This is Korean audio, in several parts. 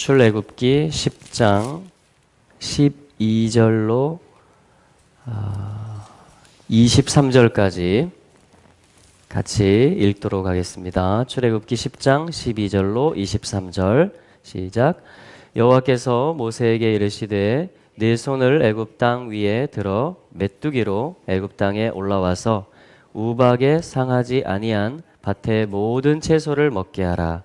출애굽기 10장 12절로 23절까지 같이 읽도록 하겠습니다. 출애굽기 10장 12절로 23절 시작. 여호와께서 모세에게 이르시되 네 손을 애굽 땅 위에 들어 메뚜기로 애굽 땅에 올라와서 우박에 상하지 아니한 밭의 모든 채소를 먹게 하라.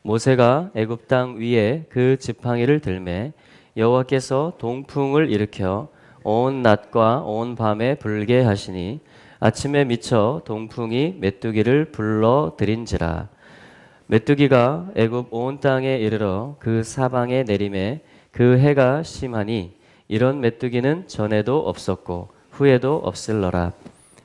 모세가 애굽 땅 위에 그 지팡이를 들매 여호와께서 동풍을 일으켜 온 낮과 온 밤에 불게 하시니 아침에 미쳐 동풍이 메뚜기를 불러 들인지라. 메뚜기가 애굽 온 땅에 이르러 그 사방에 내림에 그 해가 심하니 이런 메뚜기는 전에도 없었고 후에도 없을러라.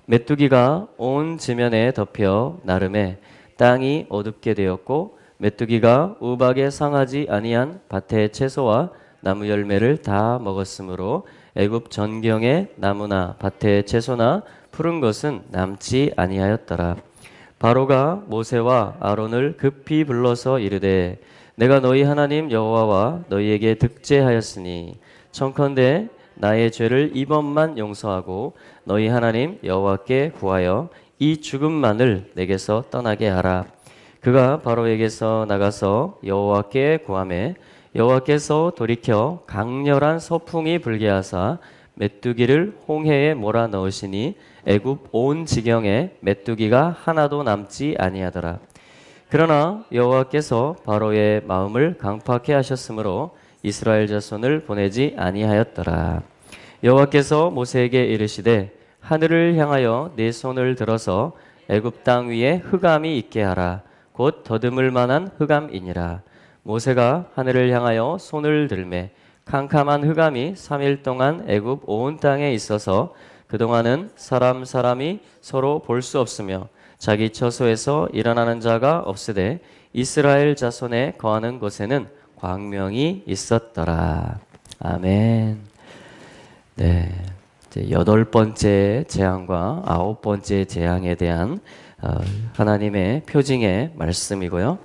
메뚜기가 온 지면에 덮여 나름에 땅이 어둡게 되었고 메뚜기가 우박에 상하지 아니한 밭의 채소와 나무 열매를 다 먹었으므로 애굽 전경의 나무나 밭의 채소나 푸른 것은 남지 아니하였더라. 바로가 모세와 아론을 급히 불러서 이르되 내가 너희 하나님 여호와와 너희에게 득죄하였으니 청컨대 나의 죄를 이번만 용서하고 너희 하나님 여호와께 구하여 이 죽음만을 내게서 떠나게 하라. 그가 바로에게서 나가서 여호와께 구하매 여호와께서 돌이켜 강렬한 서풍이 불게 하사 메뚜기를 홍해에 몰아 넣으시니 애굽 온 지경에 메뚜기가 하나도 남지 아니하더라. 그러나 여호와께서 바로의 마음을 강팍해 하셨으므로 이스라엘 자손을 보내지 아니하였더라. 여호와께서 모세에게 이르시되 하늘을 향하여 네 손을 들어서 애굽 땅 위에 흑암이 있게 하라. 곧 더듬을 만한 흑암이니라. 모세가 하늘을 향하여 손을 들매 캄캄한 흑암이 3일 동안 애굽 온 땅에 있어서 그동안은 사람이 서로 볼 수 없으며 자기 처소에서 일어나는 자가 없으되 이스라엘 자손에 거하는 곳에는 광명이 있었더라. 아멘. 네, 이제 8번째 재앙과 9번째 재앙에 대한 하나님의 표징의 말씀이고요.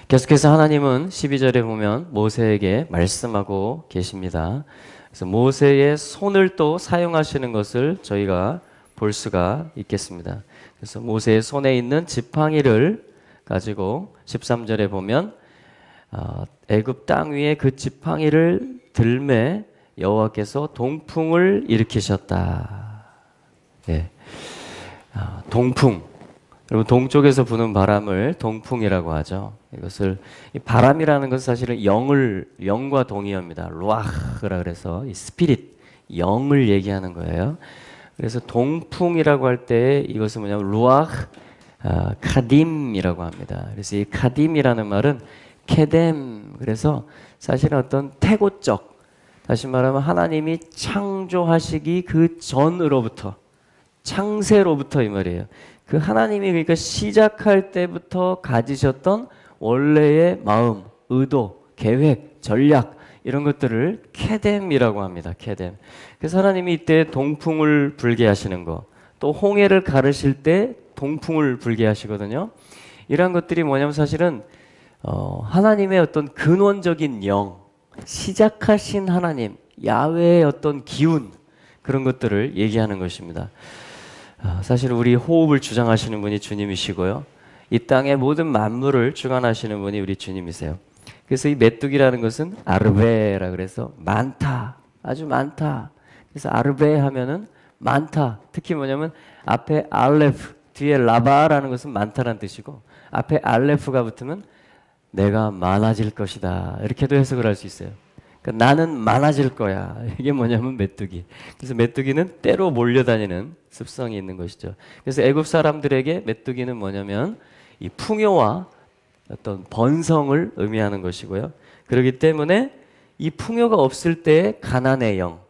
계속해서 하나님은 12절에 보면 모세에게 말씀하고 계십니다. 그래서 모세의 손을 또 사용하시는 것을 저희가 볼 수가 있겠습니다. 그래서 모세의 손에 있는 지팡이를 가지고 13절에 보면 애굽 땅 위에 그 지팡이를 들매 여호와께서 동풍을 일으키셨다. 예. 동풍. 여러분 동쪽에서 부는 바람을 동풍이라고 하죠. 이것을 바람이라는 것은 사실은 영과 동의어입니다. 루아흐라 그래서 이 스피릿, 영을 얘기하는 거예요. 그래서 동풍이라고 할 때 이것은 뭐냐면 루아흐 카딤이라고 합니다. 그래서 이 카딤이라는 말은 케뎀, 그래서 사실은 어떤 태고적, 다시 말하면 하나님이 창조하시기 그 전으로부터, 창세로부터 이 말이에요. 그 하나님이 그러니까 시작할 때부터 가지셨던 원래의 마음, 의도, 계획, 전략 이런 것들을 케뎀이라고 합니다. 케뎀. 그래서 하나님이 이때 동풍을 불게 하시는 거, 또 홍해를 가르실 때 동풍을 불게 하시거든요. 이런 것들이 뭐냐면 사실은 하나님의 어떤 근원적인 영, 시작하신 하나님, 야훼의 어떤 기운, 그런 것들을 얘기하는 것입니다. 사실 우리 호흡을 주장하시는 분이 주님이시고요. 이 땅의 모든 만물을 주관하시는 분이 우리 주님이세요. 그래서 이 메뚜기라는 것은 아르베라 그래서 많다, 아주 많다. 그래서 아르베 하면은 많다. 특히 뭐냐면 앞에 알레프, 뒤에 라바라는 것은 많다라는 뜻이고 앞에 알레프가 붙으면 내가 많아질 것이다. 이렇게도 해석을 할 수 있어요. 그러니까 나는 많아질 거야. 이게 뭐냐면 메뚜기. 그래서 메뚜기는 때로 몰려다니는 습성이 있는 것이죠. 그래서 애굽 사람들에게 메뚜기는 뭐냐면 이 풍요와 어떤 번성을 의미하는 것이고요. 그렇기 때문에 이 풍요가 없을 때 가난의 영,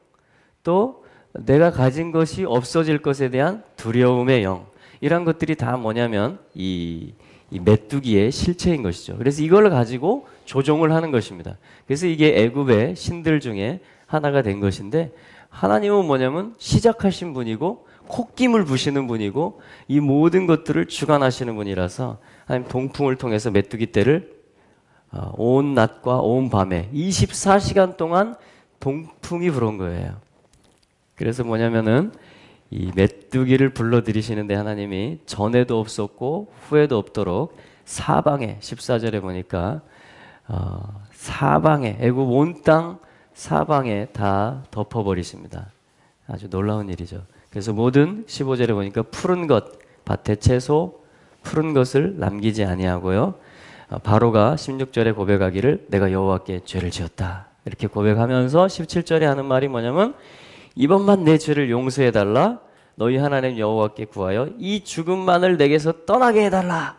또 내가 가진 것이 없어질 것에 대한 두려움의 영, 이런 것들이 다 뭐냐면 이 메뚜기의 실체인 것이죠. 그래서 이걸 가지고 조종을 하는 것입니다. 그래서 이게 애굽의 신들 중에 하나가 된 것인데 하나님은 뭐냐면 시작하신 분이고 콧김을 부시는 분이고 이 모든 것들을 주관하시는 분이라서 하나님 동풍을 통해서 메뚜기 떼를 온 낮과 온 밤에 24시간 동안 동풍이 불어온 거예요. 그래서 뭐냐면은 이 메뚜기를 불러들이시는데 하나님이 전에도 없었고 후에도 없도록 사방에 14절에 보니까 사방에 애굽 온 땅 사방에 다 덮어버리십니다. 아주 놀라운 일이죠. 그래서 모든 15절에 보니까 푸른 것 밭의 채소 푸른 것을 남기지 아니하고요. 바로가 16절에 고백하기를 내가 여호와께 죄를 지었다 이렇게 고백하면서 17절에 하는 말이 뭐냐면 이번만 내 죄를 용서해달라 너희 하나님 여호와께 구하여 이 죽음만을 내게서 떠나게 해달라.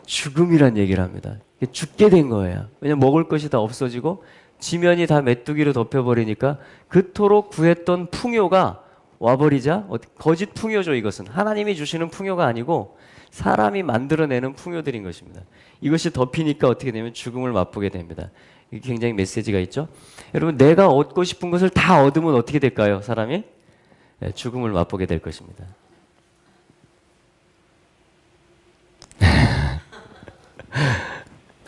죽음이란 얘기를 합니다. 죽게 된 거예요. 왜냐면 먹을 것이 다 없어지고 지면이 다 메뚜기로 덮여버리니까 그토록 구했던 풍요가 와버리자 거짓 풍요죠. 이것은 하나님이 주시는 풍요가 아니고 사람이 만들어내는 풍요들인 것입니다. 이것이 덮이니까 어떻게 되면 죽음을 맛보게 됩니다. 이게 굉장히 메시지가 있죠. 여러분 내가 얻고 싶은 것을 다 얻으면 어떻게 될까요? 사람이 죽음을 맛보게 될 것입니다.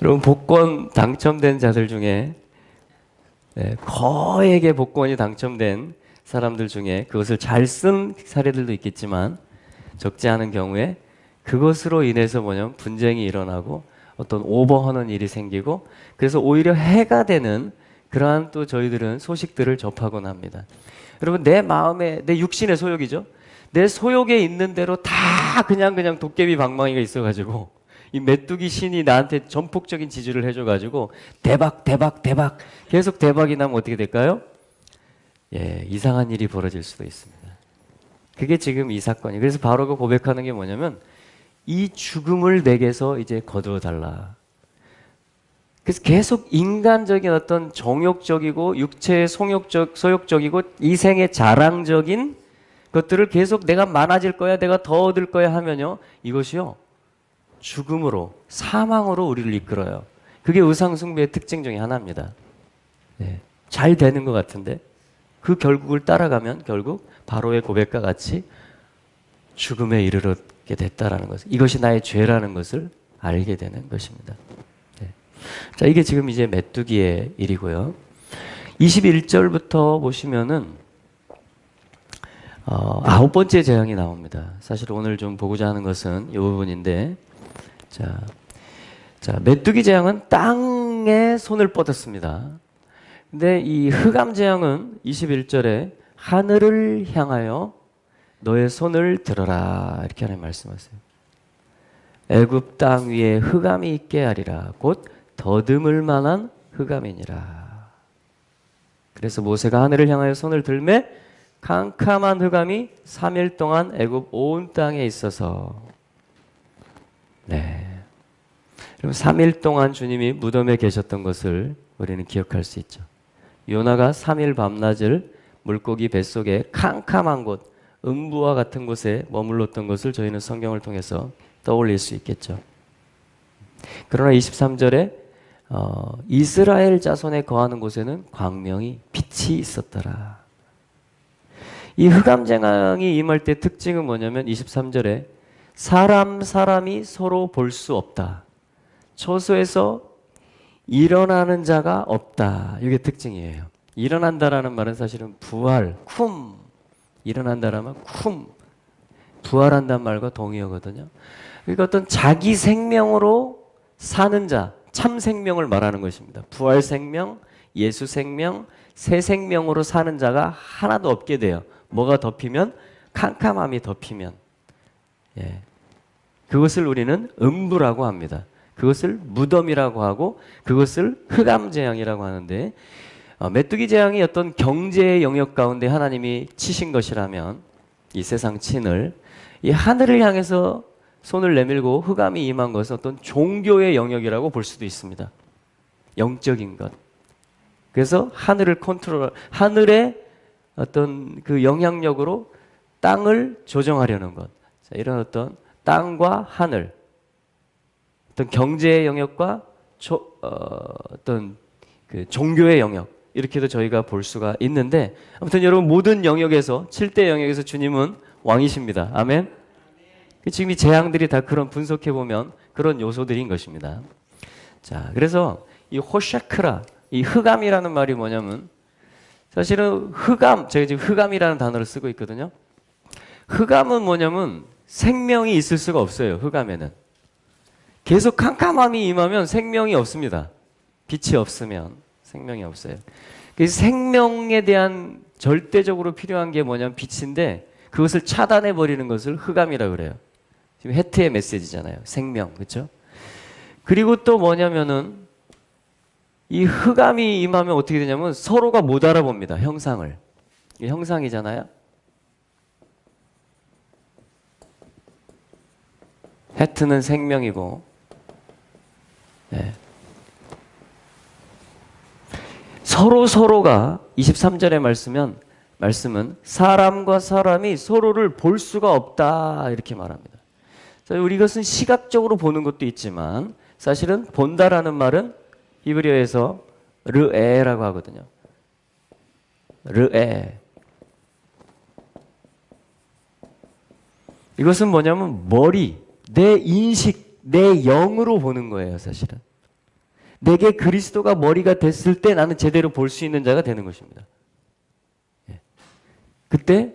여러분 복권 당첨된 자들 중에 거액의 복권이 당첨된 사람들 중에 그것을 잘 쓴 사례들도 있겠지만 적지 않은 경우에 그것으로 인해서 뭐냐면 분쟁이 일어나고 어떤 오버하는 일이 생기고 그래서 오히려 해가 되는 그러한 또 저희들은 소식들을 접하곤 합니다. 여러분 내 마음에 내 육신의 소욕이죠. 내 소욕에 있는 대로 다 그냥 도깨비 방망이가 있어가지고 이 메뚜기 신이 나한테 전폭적인 지지를 해줘가지고 대박 계속 대박이 나면 어떻게 될까요? 이상한 일이 벌어질 수도 있습니다. 그게 지금 이 사건이. 그래서 바로가 고백하는 게 뭐냐면 이 죽음을 내게서 이제 거두어 달라. 그래서 계속 인간적인 어떤 정욕적이고 육체의 소욕적이고 이생의 자랑적인 것들을 계속 내가 많아질 거야, 내가 더 얻을 거야 하면요, 이것이요 죽음으로 사망으로 우리를 이끌어요. 그게 우상숭배의 특징 중에 하나입니다. 잘 되는 것 같은데 그 결국을 따라가면 결국 바로의 고백과 같이 죽음에 이르게 됐다라는 것을, 이것이 나의 죄라는 것을 알게 되는 것입니다. 자, 이게 지금 이제 메뚜기의 일이고요. 21절부터 보시면은 9번째 재앙이 나옵니다. 사실 오늘 좀 보고자 하는 것은 이 부분인데, 자, 메뚜기 재앙은 땅에 손을 뻗었습니다. 근데 이 흑암 재앙은 21절에 하늘을 향하여 너의 손을 들어라 이렇게 하나님 말씀하세요. 애굽 땅 위에 흑암이 있게 하리라. 곧 더듬을 만한 흑암이니라. 그래서 모세가 하늘을 향하여 손을 들매 캄캄한 흑암이 3일 동안 애굽 온 땅에 있어서, 그럼 3일 동안 주님이 무덤에 계셨던 것을 우리는 기억할 수 있죠. 요나가 3일 밤낮을 물고기 뱃속에 캄캄한 곳, 음부와 같은 곳에 머물렀던 것을 저희는 성경을 통해서 떠올릴 수 있겠죠. 그러나 23절에 이스라엘 자손에 거하는 곳에는 광명이 빛이 있었더라. 이 흑암 재앙이 임할 때 특징은 뭐냐면 23절에 사람이 서로 볼 수 없다. 처소에서 일어나는 자가 없다. 이게 특징이에요. 일어난다라는 말은 사실은 부활, 일어난다라면 부활한다는 말과 동의어거든요. 그러니까 어떤 자기 생명으로 사는 자, 참 생명을 말하는 것입니다. 부활 생명, 예수 생명, 새 생명으로 사는 자가 하나도 없게 돼요. 뭐가 덮이면? 캄캄함이 덮이면. 그것을 우리는 음부라고 합니다. 그것을 무덤이라고 하고 그것을 흑암 재앙이라고 하는데, 메뚜기 재앙이 어떤 경제의 영역 가운데 하나님이 치신 것이라면, 이 세상 친을 이 하늘을 향해서 손을 내밀고 흑암이 임한 것은 어떤 종교의 영역이라고 볼 수도 있습니다. 영적인 것. 그래서 하늘의 어떤 그 영향력으로 땅을 조정하려는 것. 자, 이런 어떤 땅과 하늘, 어떤 경제의 영역과 어떤 그 종교의 영역, 이렇게도 저희가 볼 수가 있는데, 아무튼 여러분 모든 영역에서 7대 영역에서 주님은 왕이십니다. 아멘. 지금 이 재앙들이 다 그런 분석해 보면 그런 요소들인 것입니다. 자, 그래서 이 호샤크라, 이 흑암이라는 말이 뭐냐면 사실은 흑암, 제가 지금 흑암이라는 단어를 쓰고 있거든요. 흑암은 뭐냐면 생명이 있을 수가 없어요. 흑암에는 계속 캄캄함이 임하면 생명이 없습니다. 빛이 없으면 생명이 없어요. 그래서 생명에 대한 절대적으로 필요한 게 뭐냐면 빛인데 그것을 차단해 버리는 것을 흑암이라고 그래요. 지금 해트의 메시지잖아요. 생명, 그렇죠? 그리고 또 뭐냐면은 이 흑암이 임하면 어떻게 되냐면 서로가 못 알아봅니다. 형상을. 이게 형상이잖아요. 해트는 생명이고, 네. 서로가 23절의 말씀은 사람과 사람이 서로를 볼 수가 없다 이렇게 말합니다. 우리 이것은 시각적으로 보는 것도 있지만 사실은 본다라는 말은 히브리어에서 르에라고 하거든요. 르에. 이것은 뭐냐면 머리, 내 인식, 내 영으로 보는 거예요, 사실은. 내게 그리스도가 머리가 됐을 때 나는 제대로 볼 수 있는 자가 되는 것입니다. 그때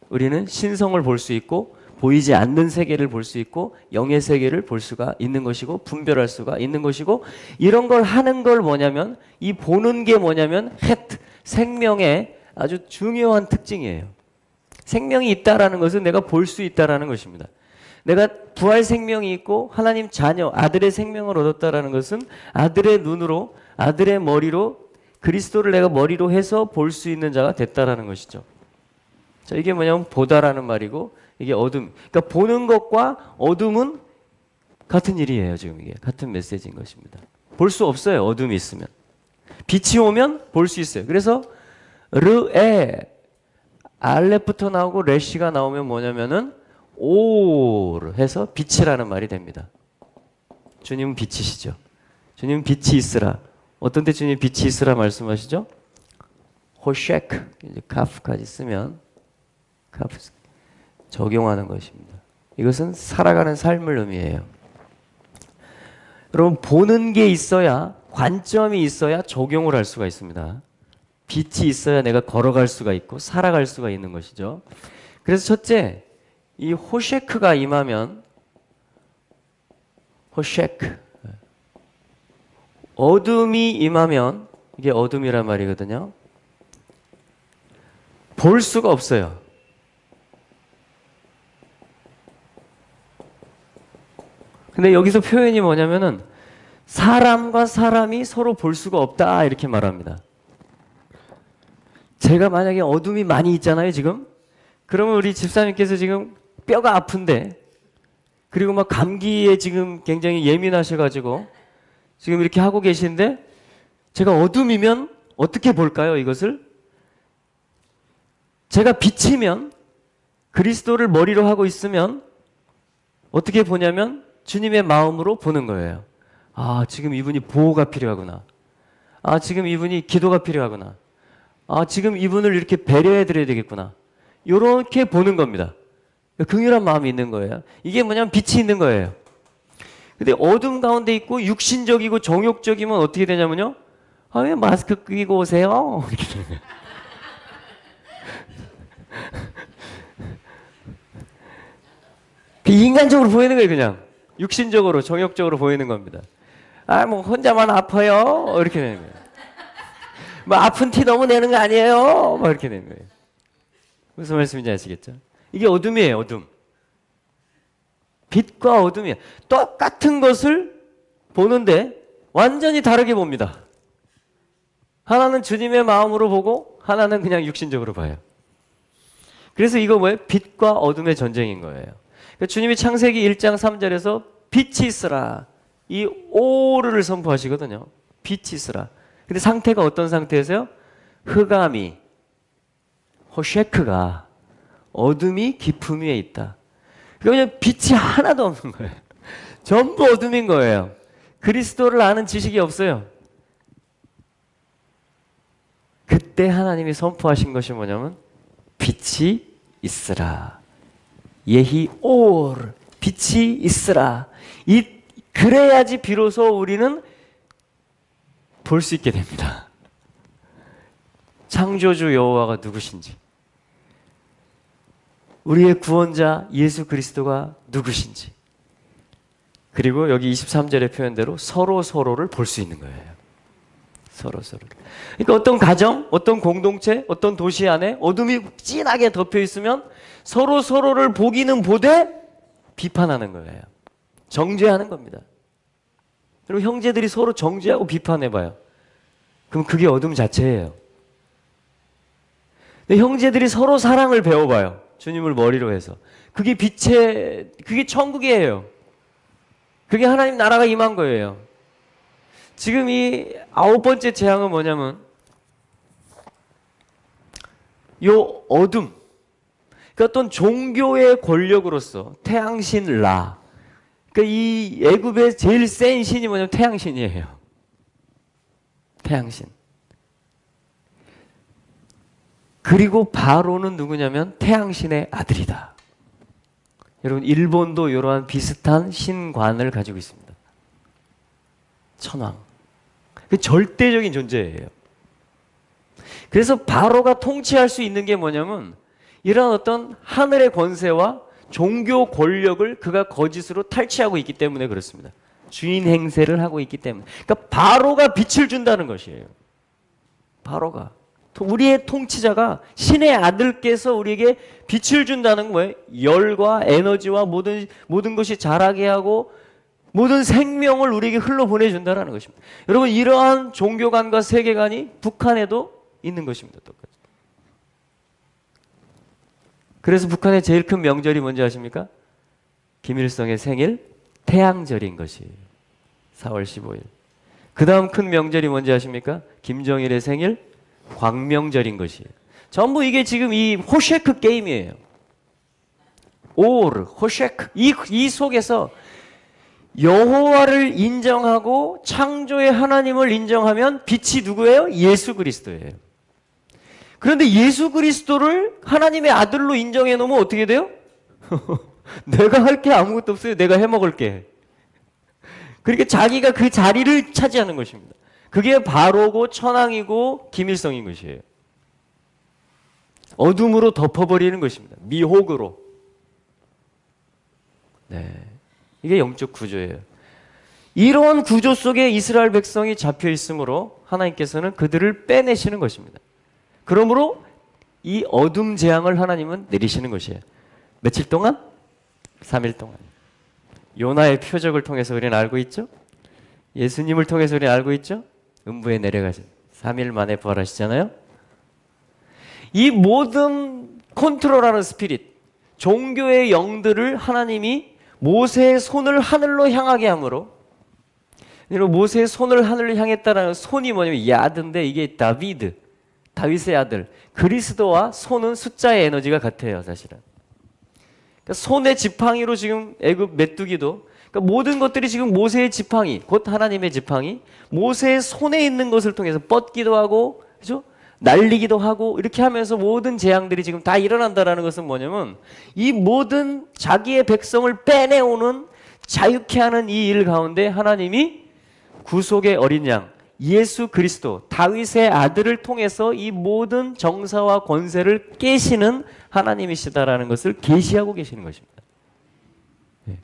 우리는 신성을 볼 수 있고 보이지 않는 세계를 볼 수 있고 영의 세계를 볼 수가 있는 것이고 분별할 수가 있는 것이고 이런 걸 하는 걸 뭐냐면 이 보는 게 뭐냐면 생명의 아주 중요한 특징이에요. 생명이 있다라는 것은 내가 볼 수 있다라는 것입니다. 내가 부활 생명이 있고 하나님 자녀 아들의 생명을 얻었다라는 것은 아들의 눈으로 아들의 머리로 그리스도를 내가 머리로 해서 볼 수 있는 자가 됐다라는 것이죠. 자, 이게 뭐냐면 보다라는 말이고 이게 어둠. 그러니까 보는 것과 어둠은 같은 일이에요. 지금 이게 같은 메시지인 것입니다. 볼 수 없어요. 어둠이 있으면. 빛이 오면 볼 수 있어요. 그래서 르에 알렙부터 나오고 레시가 나오면 뭐냐면은 오를 해서 빛이라는 말이 됩니다. 주님은 빛이시죠. 주님은 빛이 있으라. 어떤 때 주님이 빛이 있으라 말씀하시죠? 호셰크, 카프까지 쓰면 카프 적용하는 것입니다. 이것은 살아가는 삶을 의미해요. 여러분 보는 게 있어야 관점이 있어야 적용을 할 수가 있습니다. 빛이 있어야 내가 걸어갈 수가 있고 살아갈 수가 있는 것이죠. 그래서 첫째 이 호셰크가 임하면 호셰크 어둠이 임하면 이게 어둠이란 말이거든요. 볼 수가 없어요. 근데 여기서 표현이 뭐냐면은 사람과 사람이 서로 볼 수가 없다 이렇게 말합니다. 제가 만약에 어둠이 많이 있잖아요 지금. 그러면 우리 집사님께서 지금 뼈가 아픈데 그리고 막 감기에 지금 굉장히 예민하셔가지고 지금 이렇게 하고 계시는데 제가 어둠이면 어떻게 볼까요 이것을? 제가 빛이면 그리스도를 머리로 하고 있으면 어떻게 보냐면 주님의 마음으로 보는 거예요. 아 지금 이분이 보호가 필요하구나. 아 지금 이분이 기도가 필요하구나. 아 지금 이분을 이렇게 배려해 드려야 되겠구나. 이렇게 보는 겁니다. 긍휼한 마음이 있는 거예요. 이게 뭐냐면 빛이 있는 거예요. 근데 어둠 가운데 있고 육신적이고 정욕적이면 어떻게 되냐면요. 아, 왜 마스크 끼고 오세요? 이렇게 되는 거예요. 인간적으로 보이는 거예요, 그냥. 육신적으로, 정욕적으로 보이는 겁니다. 아, 뭐, 혼자만 아파요? 이렇게 되는 거예요. 뭐, 아픈 티 너무 내는 거 아니에요? 뭐, 이렇게 되는 거예요. 무슨 말씀인지 아시겠죠? 이게 어둠이에요, 어둠. 빛과 어둠이에요. 똑같은 것을 보는데 완전히 다르게 봅니다. 하나는 주님의 마음으로 보고 하나는 그냥 육신적으로 봐요. 그래서 이거 뭐예요? 빛과 어둠의 전쟁인 거예요. 그러니까 주님이 창세기 1장 3절에서 빛이 있으라. 이 오르를 선포하시거든요. 빛이 있으라. 근데 상태가 어떤 상태에서요? 흑암이, 호셰크가, 어둠이 깊음 위에 있다. 그러니까 빛이 하나도 없는 거예요. 전부 어둠인 거예요. 그리스도를 아는 지식이 없어요. 그때 하나님이 선포하신 것이 뭐냐면 빛이 있으라. 예히 올 빛이 있으라. 그래야지 비로소 우리는 볼 수 있게 됩니다. 창조주 여호와가 누구신지, 우리의 구원자 예수 그리스도가 누구신지, 그리고 여기 23절의 표현대로 서로를 볼 수 있는 거예요. 서로를. 그러니까 어떤 가정, 어떤 공동체, 어떤 도시 안에 어둠이 진하게 덮여 있으면 서로를 보기는 보되 비판하는 거예요. 정죄하는 겁니다. 그리고 형제들이 서로 정죄하고 비판해봐요. 그럼 그게 어둠 자체예요. 근데 형제들이 서로 사랑을 배워봐요. 주님을 머리로 해서. 그게 그게 천국이에요. 그게 하나님 나라가 임한 거예요. 지금 이 9번째 재앙은 뭐냐면 요 어둠, 그러니까 어떤 종교의 권력으로서 태양신 라, 그러니까 이 애굽의 제일 센 신이 뭐냐면 태양신이에요. 태양신. 그리고 바로는 누구냐면 태양신의 아들이다. 여러분, 일본도 이러한 비슷한 신관을 가지고 있습니다. 천왕. 그 절대적인 존재예요. 그래서 바로가 통치할 수 있는 게 뭐냐면 이런 어떤 하늘의 권세와 종교 권력을 그가 거짓으로 탈취하고 있기 때문에 그렇습니다. 주인 행세를 하고 있기 때문에. 그러니까 바로가 빛을 준다는 것이에요. 바로가. 우리의 통치자가 신의 아들께서 우리에게 빛을 준다는 거예요. 열과 에너지와 모든 것이 자라게 하고 모든 생명을 우리에게 흘러보내준다는 것입니다. 여러분, 이러한 종교관과 세계관이 북한에도 있는 것입니다. 똑같이. 그래서 북한의 제일 큰 명절이 뭔지 아십니까? 김일성의 생일 태양절인 것이에요. 4월 15일. 그 다음 큰 명절이 뭔지 아십니까? 김정일의 생일 광명절인 것이에요. 전부 이게 지금 이 호쉐크 게임이에요. 호쉐크. 이 속에서 여호와를 인정하고 창조의 하나님을 인정하면 빛이 누구예요? 예수 그리스도예요. 그런데 예수 그리스도를 하나님의 아들로 인정해 놓으면 어떻게 돼요? 내가 할 게 아무것도 없어요. 내가 해먹을게. 그러니까 자기가 그 자리를 차지하는 것입니다. 그게 바로고 천왕이고 김일성인 것이에요. 어둠으로 덮어버리는 것입니다. 미혹으로. 네, 이게 영적 구조예요. 이런 구조 속에 이스라엘 백성이 잡혀 있으므로 하나님께서는 그들을 빼내시는 것입니다. 그러므로 이 어둠 재앙을 하나님은 내리시는 것이에요. 며칠 동안? 3일 동안. 요나의 표적을 통해서 우리는 알고 있죠? 예수님을 통해서 우리는 알고 있죠? 음부에 내려가신 3일 만에 부활하시잖아요. 이 모든 컨트롤하는 스피릿, 종교의 영들을 하나님이 모세의 손을 하늘로 향하게 함으로, 모세의 손을 하늘로 향했다는 손이 뭐냐면 야드인데 이게 다윗의 아들. 그리스도와 손은 숫자의 에너지가 같아요, 사실은. 그러니까 손의 지팡이로 지금 애굽 메뚜기도, 그러니까 모든 것들이 지금 모세의 지팡이, 곧 하나님의 지팡이, 모세의 손에 있는 것을 통해서 뻗기도 하고, 그죠? 날리기도 하고, 이렇게 하면서 모든 재앙들이 지금 다 일어난다는 것은 뭐냐면, 이 모든 자기의 백성을 빼내오는, 자유케 하는 이 일 가운데 하나님이 구속의 어린 양, 예수 그리스도, 다윗의 아들을 통해서 이 모든 정사와 권세를 깨시는 하나님이시다라는 것을 계시하고 계시는 것입니다. 네.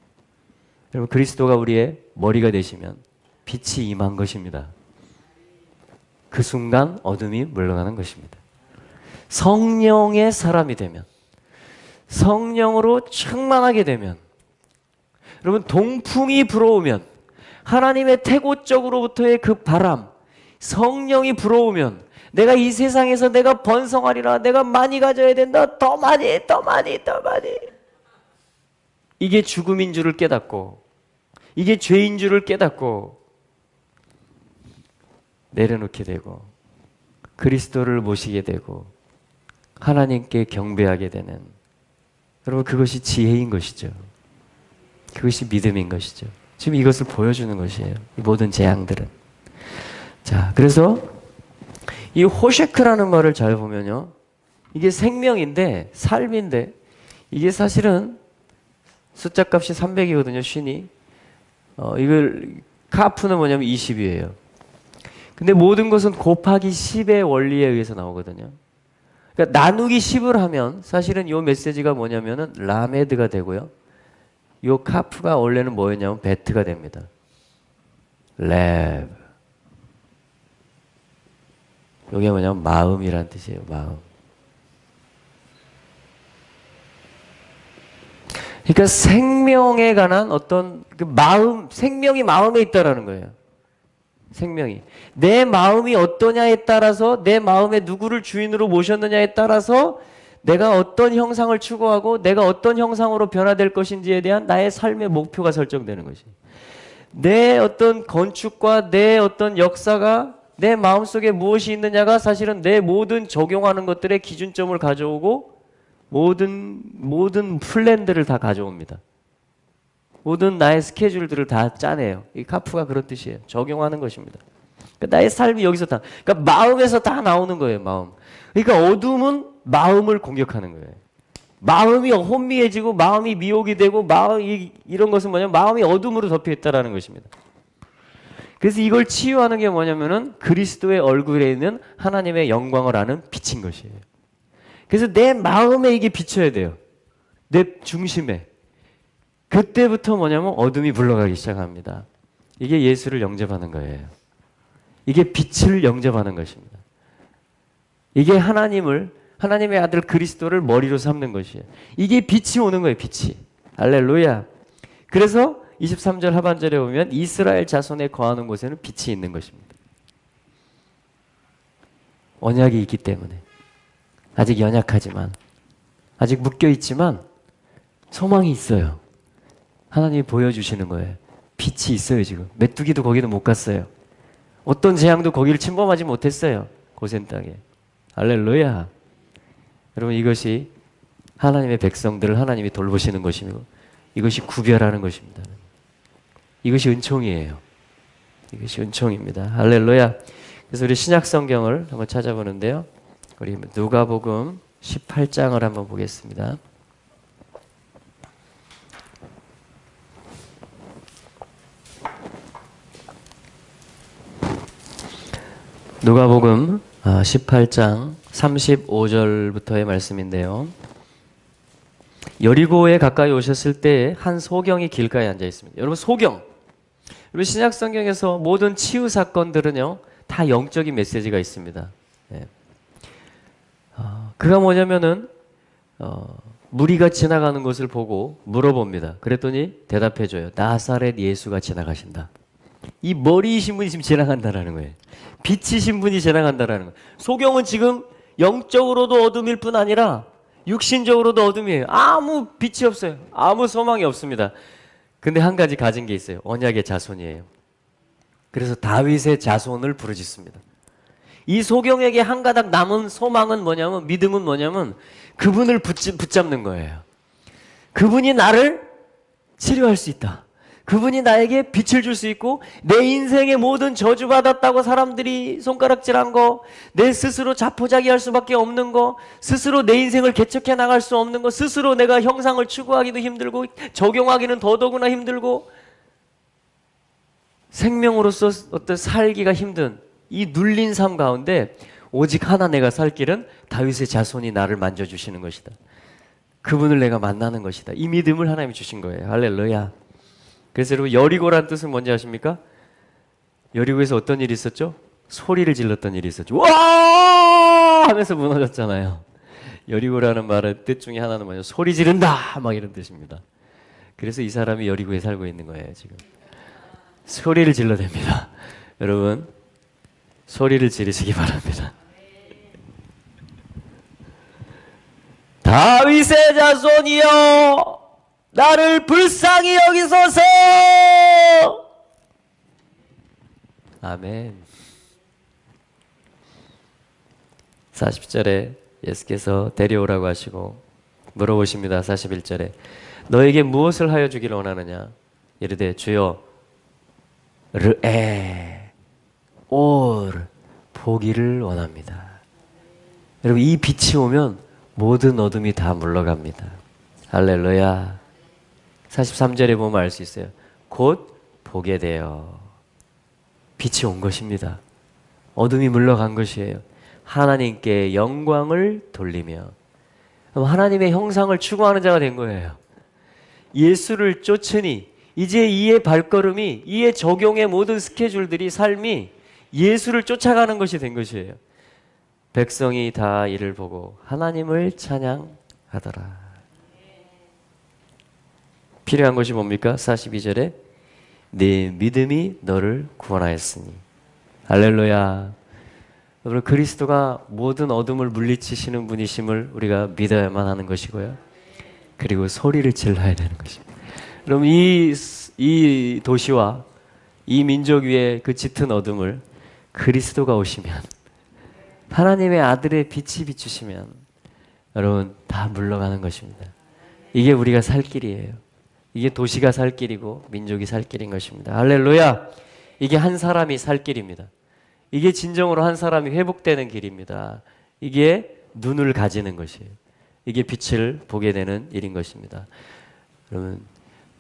여러분, 그리스도가 우리의 머리가 되시면 빛이 임한 것입니다. 그 순간 어둠이 물러가는 것입니다. 성령의 사람이 되면, 성령으로 충만하게 되면, 여러분, 동풍이 불어오면, 하나님의 태고적으로부터의 그 바람, 성령이 불어오면 내가 이 세상에서 내가 번성하리라, 내가 많이 가져야 된다, 더 많이. 이게 죽음인 줄을 깨닫고, 이게 죄인 줄을 깨닫고 내려놓게 되고 그리스도를 모시게 되고 하나님께 경배하게 되는, 여러분, 그것이 지혜인 것이죠. 그것이 믿음인 것이죠. 지금 이것을 보여주는 것이에요. 이 모든 재앙들은. 자, 그래서 이 호쉐크라는 말을 잘 보면요, 이게 생명인데, 삶인데, 이게 사실은 숫자 값이 300이거든요, 쉰이. 이걸 카프는 뭐냐면 20이에요. 근데 모든 것은 곱하기 10의 원리에 의해서 나오거든요. 그러니까 나누기 10을 하면 사실은 이 메시지가 뭐냐면은 라메드가 되고요. 이 카프가 원래는 뭐였냐면 베트가 됩니다. 랩. 이게 뭐냐면 마음이란 뜻이에요. 마음. 그러니까 생명에 관한 어떤 그 마음, 생명이 마음에 있다라는 거예요. 생명이. 내 마음이 어떠냐에 따라서 내 마음에 누구를 주인으로 모셨느냐에 따라서 내가 어떤 형상을 추구하고 내가 어떤 형상으로 변화될 것인지에 대한 나의 삶의 목표가 설정되는 것이. 내 어떤 건축과 내 어떤 역사가 내 마음속에 무엇이 있느냐가 사실은 내 모든 적용하는 것들의 기준점을 가져오고 모든 플랜들을 다 가져옵니다. 모든 나의 스케줄들을 다 짜내요. 이 카프가 그런 뜻이에요. 적용하는 것입니다. 그러니까 나의 삶이 여기서 다, 그러니까 마음에서 다 나오는 거예요. 마음. 그러니까 어둠은 마음을 공격하는 거예요. 마음이 혼미해지고 마음이 미혹이 되고 이런 것은 뭐냐면 마음이 어둠으로 덮여 있다라는 것입니다. 그래서 이걸 치유하는 게 뭐냐면은 그리스도의 얼굴에 있는 하나님의 영광을 아는 빛인 것이에요. 그래서 내 마음에 이게 비춰야 돼요. 내 중심에. 그때부터 뭐냐면 어둠이 물러가기 시작합니다. 이게 예수를 영접하는 거예요. 이게 빛을 영접하는 것입니다. 이게 하나님의 아들 그리스도를 머리로 삼는 것이에요. 이게 빛이 오는 거예요. 빛이. 할렐루야. 그래서 23절 하반절에 보면 이스라엘 자손에 거하는 곳에는 빛이 있는 것입니다. 언약이 있기 때문에. 아직 연약하지만, 아직 묶여있지만 소망이 있어요. 하나님이 보여주시는 거예요. 빛이 있어요. 지금 메뚜기도 거기도 못 갔어요. 어떤 재앙도 거기를 침범하지 못했어요. 고센 땅에. 할렐루야. 여러분, 이것이 하나님의 백성들을 하나님이 돌보시는 것이고 이것이 구별하는 것입니다. 이것이 은총이에요. 이것이 은총입니다. 할렐루야. 그래서 우리 신약 성경을 한번 찾아보는데요. 우리 누가복음 18장을 한번 보겠습니다. 누가복음 18장 35절부터의 말씀인데요. 여리고에 가까이 오셨을 때 한 소경이 길가에 앉아 있습니다. 여러분, 소경. 여러분, 신약 성경에서 모든 치유 사건들은요 다 영적인 메시지가 있습니다. 예. 그가 뭐냐면은 무리가 지나가는 것을 보고 물어봅니다. 그랬더니 대답해줘요. 나사렛 예수가 지나가신다. 이 머리이신 분이 지금 지나간다라는 거예요. 빛이신 분이 지나간다라는 거예요. 소경은 지금 영적으로도 어둠일 뿐 아니라 육신적으로도 어둠이에요. 아무 빛이 없어요. 아무 소망이 없습니다. 근데 한 가지 가진 게 있어요. 언약의 자손이에요. 그래서 다윗의 자손을 부르짖습니다. 이 소경에게 한 가닥 남은 소망은 뭐냐면, 믿음은 뭐냐면 그분을 붙잡는 거예요. 그분이 나를 치료할 수 있다. 그분이 나에게 빛을 줄 수 있고 내 인생의 모든 저주받았다고 사람들이 손가락질한 거, 내 스스로 자포자기할 수밖에 없는 거, 스스로 내 인생을 개척해 나갈 수 없는 거, 스스로 내가 형상을 추구하기도 힘들고 적용하기는 더더구나 힘들고 생명으로서 어떤 살기가 힘든 이 눌린 삶 가운데 오직 하나 내가 살 길은 다윗의 자손이 나를 만져주시는 것이다. 그분을 내가 만나는 것이다. 이 믿음을 하나님이 주신 거예요. 할렐루야. 그래서 여러분, 여리고란 뜻은 뭔지 아십니까? 여리고에서 어떤 일이 있었죠? 소리를 질렀던 일이 있었죠. 와! 하면서 무너졌잖아요. 여리고라는 말의 뜻 중에 하나는 뭐냐면 소리 지른다! 막 이런 뜻입니다. 그래서 이 사람이 여리고에 살고 있는 거예요, 지금. 소리를 질러댑니다. 여러분, 소리를 지르시기 바랍니다. 다윗의 자손이여! 나를 불쌍히 여기소서! 아멘. 40절에 예수께서 데려오라고 하시고 물어보십니다. 41절에 너에게 무엇을 하여 주기를 원하느냐? 이르되 주여 르에 올 보기를 원합니다. 여러분, 이 빛이 오면 모든 어둠이 다 물러갑니다. 할렐루야. 43절에 보면 알 수 있어요. 곧 보게 돼요. 빛이 온 것입니다. 어둠이 물러간 것이에요. 하나님께 영광을 돌리며. 그럼 하나님의 형상을 추구하는 자가 된 거예요. 예수를 쫓으니 이제 이의 발걸음이, 이의 적용의 모든 스케줄들이, 삶이 예수를 쫓아가는 것이 된 것이에요. 백성이 다 이를 보고 하나님을 찬양하더라. 필요한 것이 뭡니까? 42절에 내 믿음이 너를 구원하였으니. 할렐루야. 여러분, 그리스도가 모든 어둠을 물리치시는 분이심을 우리가 믿어야만 하는 것이고요. 그리고 소리를 질러야 되는 것입니다. 여러분, 이 도시와 이 민족 위에 그 짙은 어둠을 그리스도가 오시면, 하나님의 아들의 빛이 비추시면 여러분 다 물러가는 것입니다. 이게 우리가 살 길이에요. 이게 도시가 살 길이고 민족이 살 길인 것입니다. 할렐루야. 이게 한 사람이 살 길입니다. 이게 진정으로 한 사람이 회복되는 길입니다. 이게 눈을 가지는 것이에요. 이게 빛을 보게 되는 일인 것입니다. 여러분,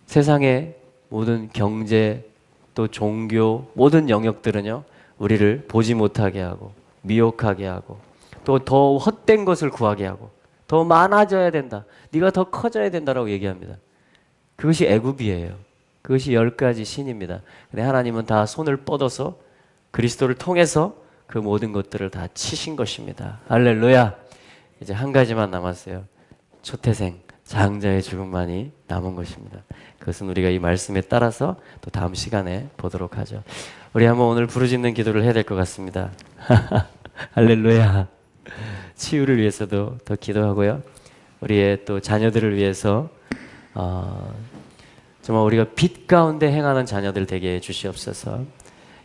세상의 모든 경제 또 종교 모든 영역들은요, 우리를 보지 못하게 하고 미혹하게 하고 또 더 헛된 것을 구하게 하고 더 많아져야 된다, 네가 더 커져야 된다라고 얘기합니다. 그것이 애굽이에요. 그것이 10가지 신입니다. 근데 하나님은 다 손을 뻗어서 그리스도를 통해서 그 모든 것들을 다 치신 것입니다. 할렐루야. 이제 한 가지만 남았어요. 초태생 장자의 죽음만이 남은 것입니다. 그것은 우리가 이 말씀에 따라서 또 다음 시간에 보도록 하죠. 우리 한번 오늘 부르짖는 기도를 해야 될 것 같습니다. 할렐루야. 치유를 위해서도 더 기도하고요. 우리의 또 자녀들을 위해서 정말 우리가 빛 가운데 행하는 자녀들 되게 해 주시옵소서.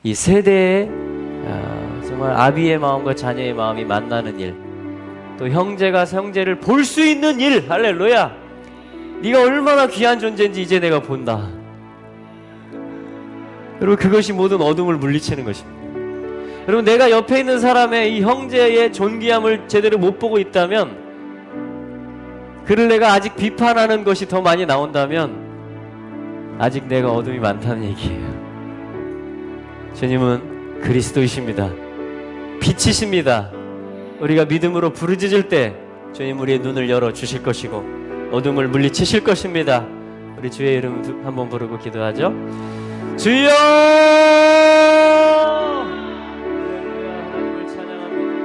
이 세대에 정말 아비의 마음과 자녀의 마음이 만나는 일, 또 형제가 형제를 볼 수 있는 일. 할렐루야. 네가 얼마나 귀한 존재인지 이제 내가 본다. 여러분, 그것이 모든 어둠을 물리치는 것입니다. 여러분, 내가 옆에 있는 사람의 이 형제의 존귀함을 제대로 못 보고 있다면, 그를 내가 아직 비판하는 것이 더 많이 나온다면 아직 내가 어둠이 많다는 얘기예요. 주님은 그리스도이십니다. 빛이십니다. 우리가 믿음으로 부르짖을 때 주님 우리의 눈을 열어주실 것이고 어둠을 물리치실 것입니다. 우리 주의 이름 한번 부르고 기도하죠. 주여! 할렐루야. 하나님을 찬양합니다.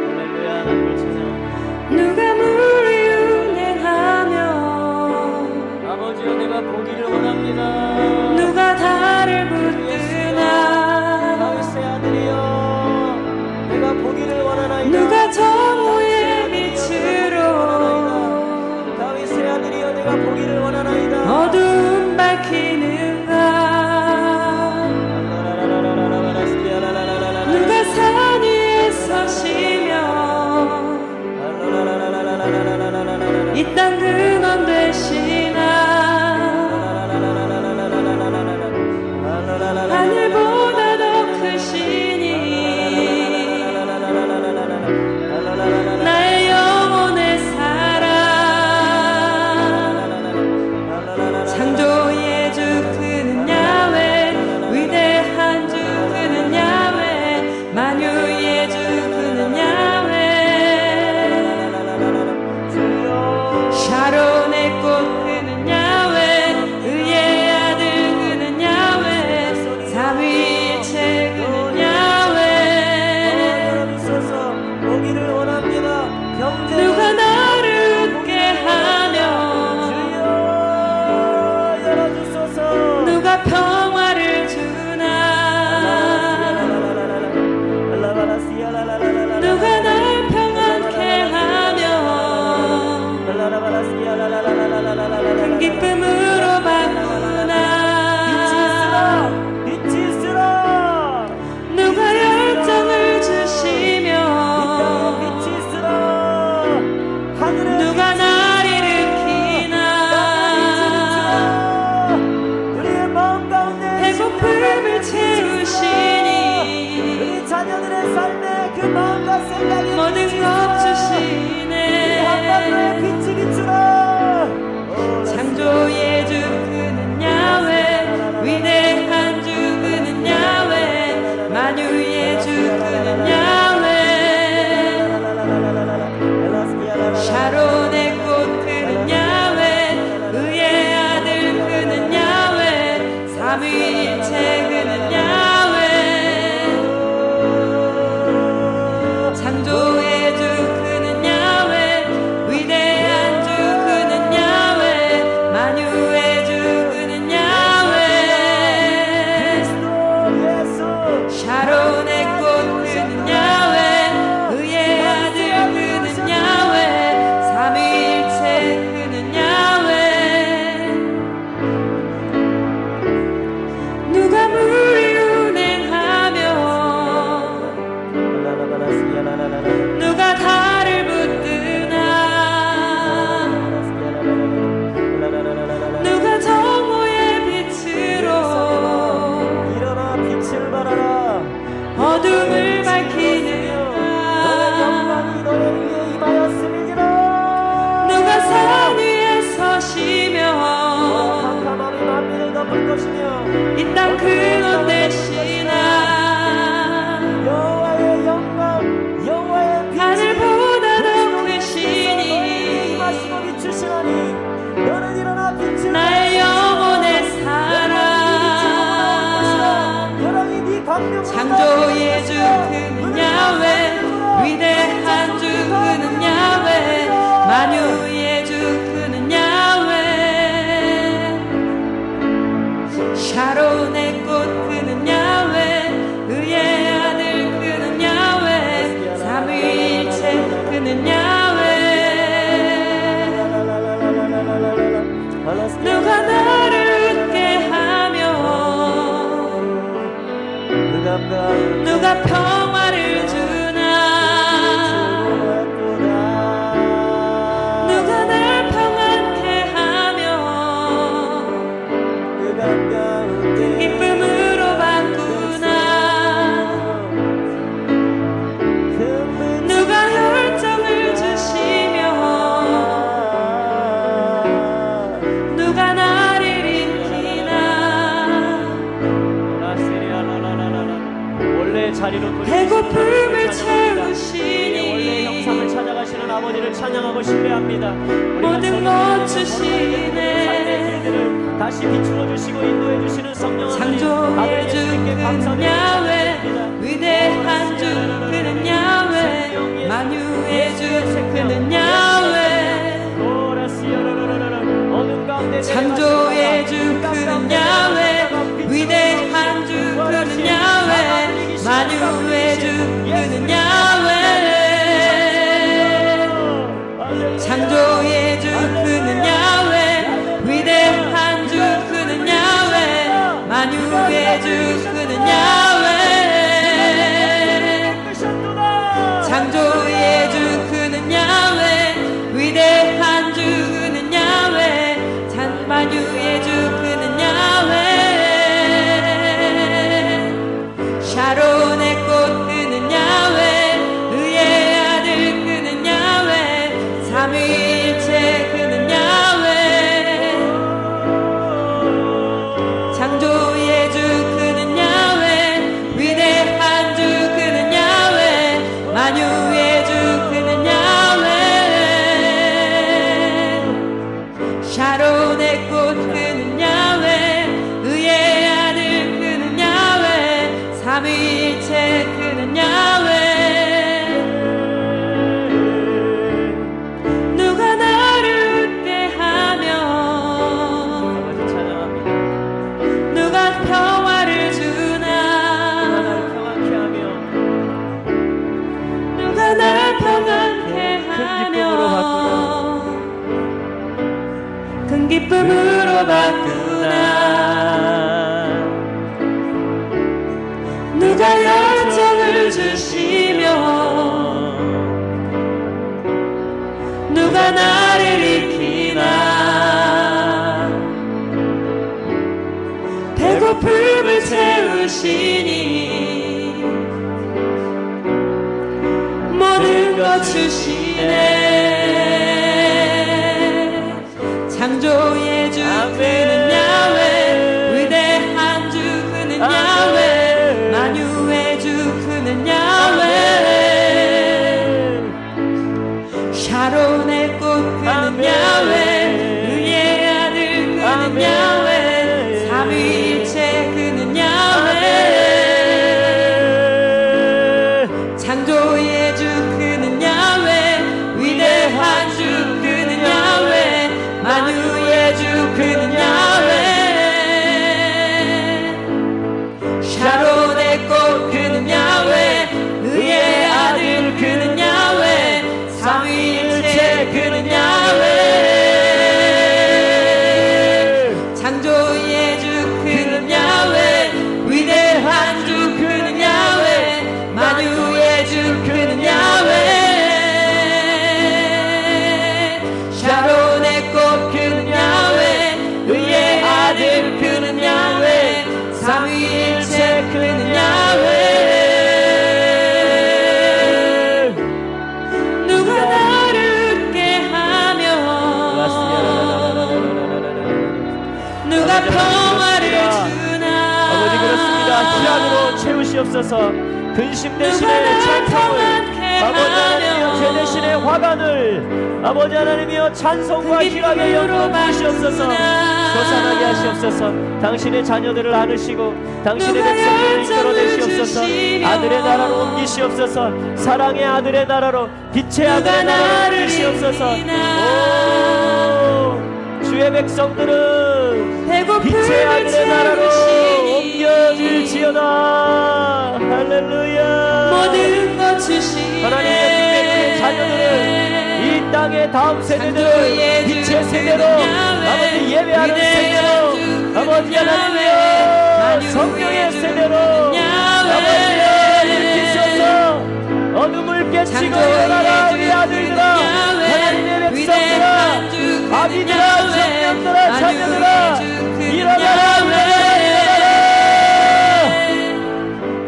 할렐루야. 하나님을 찬양합니다. 누가 물을 운행하며 아버지여, 내가 보기를 원합니다. 누가 달을 붙드나 다윗의 아들이여, 내가 보기를 원하나이다. 누가 정오의 빛으로 다윗의 아들이여, 내가 보기를 원하나이다. 어두움 밝히는가 누가 산 위에 서시며 이 땅 근원 되시나 하늘보다 더 크시니 나의 영혼의 사랑 창조의 주 그는 야훼 위대한 주 그는 야훼 만유의 주 그는 야훼 샤론의 꽃 그는 야훼 의의 아들 그는 야훼 삼위일체 그는 야훼 보기를 원합니다. 누가 나를 웃게 하며 열어주소서. 누가 평화를 주나 누가 날 평안케 하며 큰 기쁨으로 바꾸나 빛이 있으라. 누가 열정을 주시며 빛이 있으라. 하늘에 누가 날 일으키나 우리의 마음 가운데 배고픔을 채우시니 우리 자녀들의 삶에 그 마음과 생각이 모든 것 주시네 한반도에 빛이 비추라. 창조의 주 그는 야훼 위대한 주 그는 야훼 만유의 샤론의 꽃 그는 야훼 의의 아들 그는 야훼 삼위일체 그는 야훼 누가 물을 운행하며 누가 달을 붙드나 누가 정오의 빛으로 일어나 빛을 발하라. 어둠을 밝히느라 너의 위에 임하였음이니라. 누가 산 위에 서시며 캄캄함이 만민을 덮을 것이며 이 땅 근원 되시나 여호와의 영광 여호와의 하늘보다 더 너의 크시니 임하시고 비추시나니 너는 일어나 빛을 나의 영혼의 사랑 여랑이 네 광명으로 창조의 주 그는 야훼 위대한 주 그는 야훼 만유의 주 그는 야훼 샤론의 꽃 그는 야훼 의의 아들 그는 야훼 삼위일체 그는 야훼 누가 나를 웃게 하며 누가 평화를 주나 누가 날 평안케 하며 기쁨으로 바꾸나 누가 열정을 주시며 누가 나를 일으키나 원래의 자리로 배고픔을 원래의 채우시니 형상을 찾아가시는 아버지를 찬양하고 신뢰합니다. 모든 것 주시네 다시 비추어 주시고 인도해 주시는 성령 창조의 주 그는 야훼 위대한 주 그는 야훼 만유의 주 그는 야훼 창조의 주 그는 야훼 위대한 주 그는 야훼 만유의 주 그는 야훼 창조의 주 그는 야훼 위대한 주 그는 야훼 만유의 주 그는 야훼 창조의 주 그는 야훼 위대한 주 그는 야훼 만유의 주 그는 야훼 샤론의 꽃 그는 야훼 의의 아들 그는 야훼 삼위일체 그는 야훼 창조의 주 그는 야훼 위대한 주 그는 야훼 만유의 주 그는 야훼 샤론의 꽃 그는 야훼 의의 아들 그는 야훼 삼위일체 그는 야훼 누가 나를 웃게 하며 누가 평화를 주나 누가 날 평안케 하며 큰 기쁨으로 바꾸나 누가 열정을 주시며 누가 나를 일으키나 배고픔을 채우시니 모든 것 주시네 창조의 주 그는 야훼 위대한 주 그는 야훼 만유의 주 그는 야훼 샤론의 꽃 그는 야훼 의의 아들 그는 야훼 삼위일체 그는 야훼 창조의 주 그는 야훼 위대한 주시옵소서. 근심 대신에 찬송을, 아버지 하나님이여 죄 대신에 화관을, 아버지 하나님이여 찬송과 희락의 연로 부으시옵소서. 솟아나게 하시옵소서. 당신의 자녀들을 안으시고 당신의 백성들을 이끌어내시옵소서. 아들의 나라로 옮기시옵소서. 사랑의 아들의 나라로, 빛의 아들의 나라로 옮기시옵소서. 오, 주의 백성들은 빛의 아들의 나라로 옮겨질지어다. 할렐루야. 모든 것 주시네. 하나님의 자녀들을, 이 땅의 다음 세대들을 빛의 세대로, 아버지 예배하는 세대로, 아버지 하나님이여 성령의 세대로 아버지 일으키소서. 어둠을 깨치고 일어나라 우리 아들들아, 하나님의 백성들아, 아비들아, 청년들아, 자녀들아, 일어나라 우리 아들들아.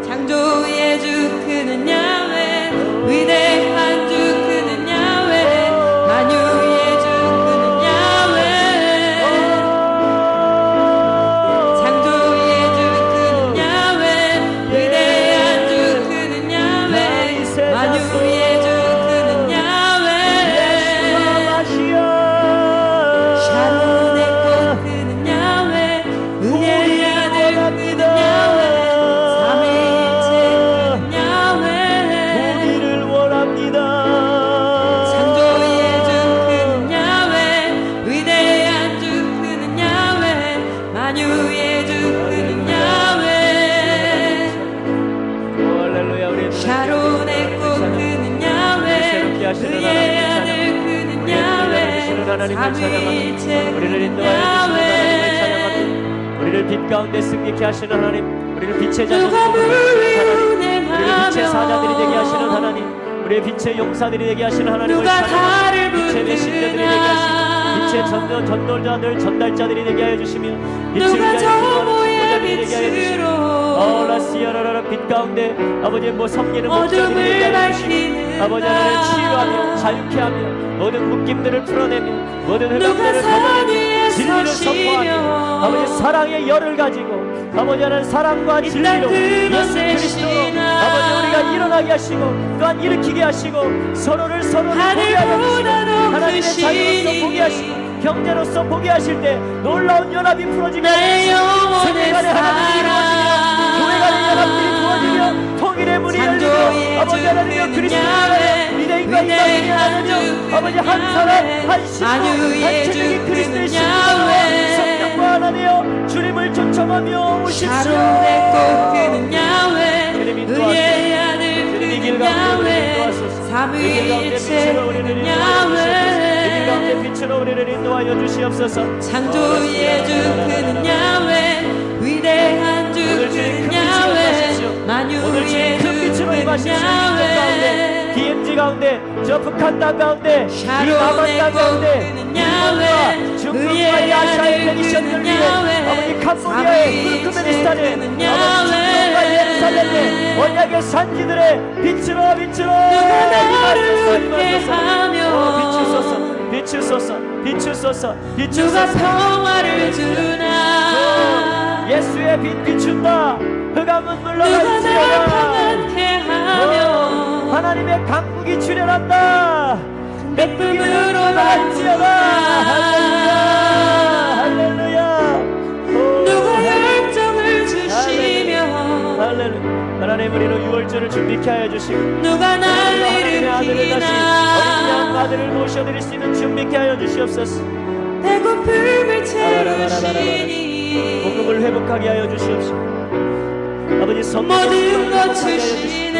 창조의 주 그는 야훼, 위대한 주 그는 야훼, 만유의 주 그는 야훼, 창조의 주 그는 야훼, 위대한 주 그는 야훼, 만유의 주 그는 야훼, 샤론의 꽃 그는 야훼, 은혜의 아들 그는 야훼, 하나님을 찬양합니다. 우리를 인도하여 주시는 하나님을 찬양합니다. 우리를 빛 가운데 승리케 하시는 하나님, 우리를 빛의 자녀들이 되게 하시는 하나님, 우리를 빛의 사자들이 되게 하시는 하나님, 우리의 빛의 용사들이 되게 하시는 하나님을 찬양합니다. 빛의 메신저들이 되게 하시고 빛의 전도자들, 전달자들이 되게 하여 주시며 빛을 위하여 기도하는 전도자들이 되게 하여 주시며 라시아라라 빛 가운데 아버지 섬기는 목자들이 되게 하여 주시며 아버지 하나님을 치유하며 자유케 하며 모든 묶임들을 풀어내며 모든 흑암들을 걷어내며 진리를 선포하며 아버지 사랑의 열을 가지고 아버지 하나님 사랑과 진리로 예수 그리스도로 아버지 우리가 일어나게 하시고 또한 일으키게 하시고 서로를 보게 하여 주시고 하나님의 자녀로서 보게 하시고 형제로서 보게 하실 때 놀라운 연합이 풀어지며 세계 간의 하나님이 이루어지며 교회 간의 연합들이 부어지며 통일의 문이 열리며 아버지 하나님이여 그리스도의 유대인과 이방인이 하나님 아버지 한 사람 한 신부 단체적인 그리스도의 신부와 성령과 하나님이여 주님을 초청하며 오십시오. 샤론의 꽃 그는 야훼, 주님 은혜의 아들 그는 야훼, 삼위일체 그는 야훼, 가운데 빛으로 우리를 인도하여 주시옵소서. 창조의 주 그는 야훼, 위대한 주 그는 야훼, 만유의 주 그는 야훼, DMZ 가운데 저 북한 땅 가운데 이 남한 땅 가운데 일본과 중국과 이 아시아의 페니션들 위에 아버지 캄보디아의 투르크메니스탄에 아버지 중동과 예루살렘에 언약의 산지들의 빛으로 누가 나를 함께하며 비추소서 누가 평화를 주나 예수의 빛 비춘다. 흑암은 누가 나를 물러갈지어다. 평안케 하며 하나님의 강국이 출현한다. 백불으로 날지어다. 할렐루야. 누가 열정을 주시며 할렐루야. 하나님 우리로 6월절을 준비케 하여 주시고 누가 날 하나님의 아들을 다시 어린 양 일으키나 아들을 모셔드릴 수 있는 준비케 하여 주시옵소서. 배고픔을 채우시니 복음을 회복하게 하여 주시옵소서. 아버지 모든 것 기도를 주시네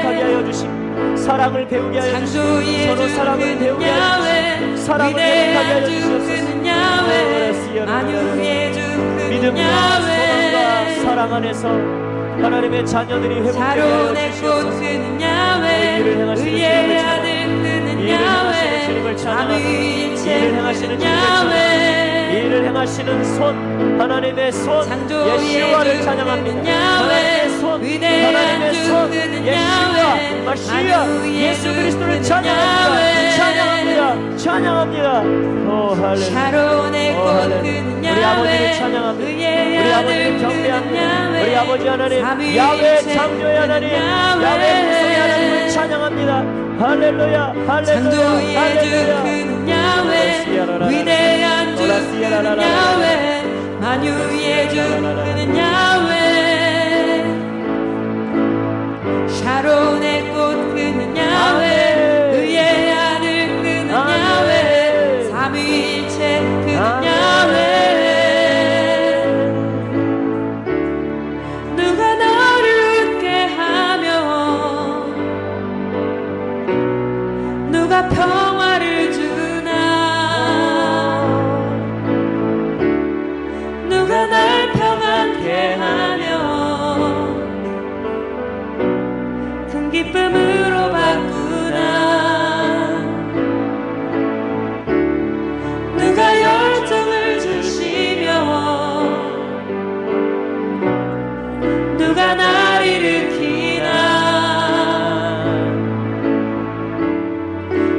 회복하게 하여 주시고 사랑을 배우게 하여 주시고 창조의 서로 주 사랑을 그는 배우게 하여 야훼, 주시고 사랑을 회복하게 하여 위대한 주 주시옵소서. 그는 야훼, 만유의 주 그는 믿음과 소망과 야훼, 사랑 안에서 하나님의 자녀들이 회복되게 하여 샤론의 꽃 주시옵소서. 그는 야훼, 일을 행하시는 의의 주님을 아들 그는 일을 행하시는 주님을 야훼, 찬양합니다. 삼위일체 일을 행하시는 그는 주님을 찬양합니다. 야훼, 이 일을 행하시는 손, 하나님의 손, 창조의 예시와를 주 찬양합니다. 그는 야훼, 하나님의 손, 위대한 하나님의 주 손, 그는 예시와, 야훼, 마시아, 만유의 예수 주 그리스도를 그는 찬양합니다. 야훼. 찬양합니다. 찬양합니다. 오 할렐루야. 샤론의 오, 꽃 할렐루야. 그는 우리 아버지를 야훼, 찬양합니다. 의의 우리 아들 아버지를 그는 경배합니다. 야훼, 우리 아버지 하나님, 삼위일체 야훼 창조의 하나님, 그는 야훼 구속의 하나님을 야훼. 찬양합니다. 할렐루야, 할렐루야, 창조의 주 할렐루야. 그는 야훼, 위대한 주 그는 야훼, 만유의 주 그는 야훼, 샤론의 꽃 그는 야훼, 의의 아들 그는 야훼, 삼위일체 그는 야훼. 누가 너를 웃게 하며 누가 평화를 주나, 누가 날 평안케 하며 큰 기쁨으로 바꾸나, 누가 열정을 주시며 누가 날 일으키나,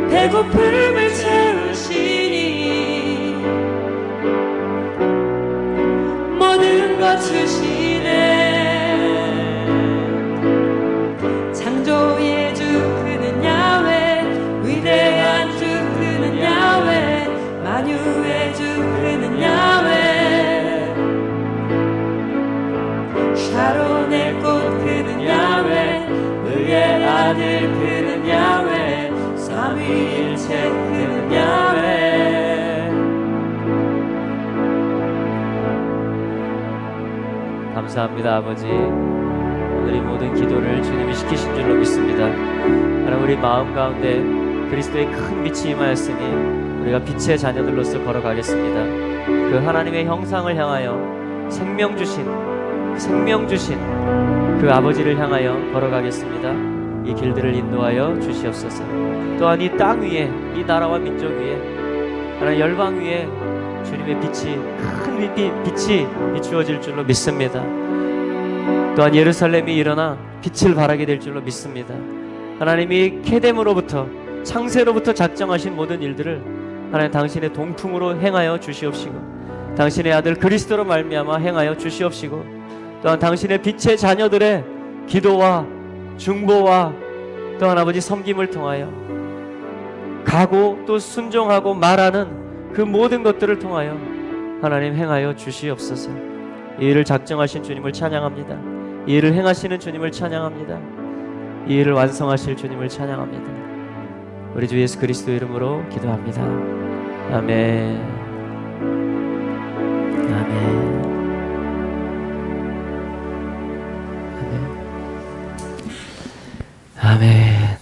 배고픔을 채우시니 모든 것 주시네. 창조의 주 그는 야훼, 위대한 주 그는 야훼, 만유의 주 그는 야훼, 샤론의 꽃 그는 야훼, 의의 아들 그는 야훼, 삼위일체 그는 야훼. 감사합니다. 아버지, 오늘 이 모든 기도를 주님이 시키신 줄로 믿습니다. 하나님, 우리 마음 가운데 그리스도의 큰 빛이 임하였으니 우리가 빛의 자녀들로서 걸어가겠습니다. 그 하나님의 형상을 향하여 생명 주신 그 아버지를 향하여 걸어가겠습니다. 이 길들을 인도하여 주시옵소서. 또한 이 땅 위에, 이 나라와 민족 위에, 하나님 열방 위에 주님의 빛이, 큰 빛이 비추어질 줄로 믿습니다. 또한 예루살렘이 일어나 빛을 발하게 될 줄로 믿습니다. 하나님이 케뎀으로부터, 창세로부터 작정하신 모든 일들을 하나님 당신의 동풍으로 행하여 주시옵시고, 당신의 아들 그리스도로 말미암아 행하여 주시옵시고, 또한 당신의 빛의 자녀들의 기도와 중보와 또한 아버지 섬김을 통하여 가고 또 순종하고 말하는 그 모든 것들을 통하여 하나님 행하여 주시옵소서. 이 일을 작정하신 주님을 찬양합니다. 이 일을 행하시는 주님을 찬양합니다. 이 일을 완성하실 주님을 찬양합니다. 우리 주 예수 그리스도 이름으로 기도합니다. 아멘. 아멘. 아멘.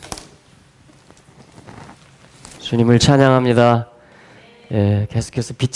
주님을 찬양합니다. 예, 계속해서 빛이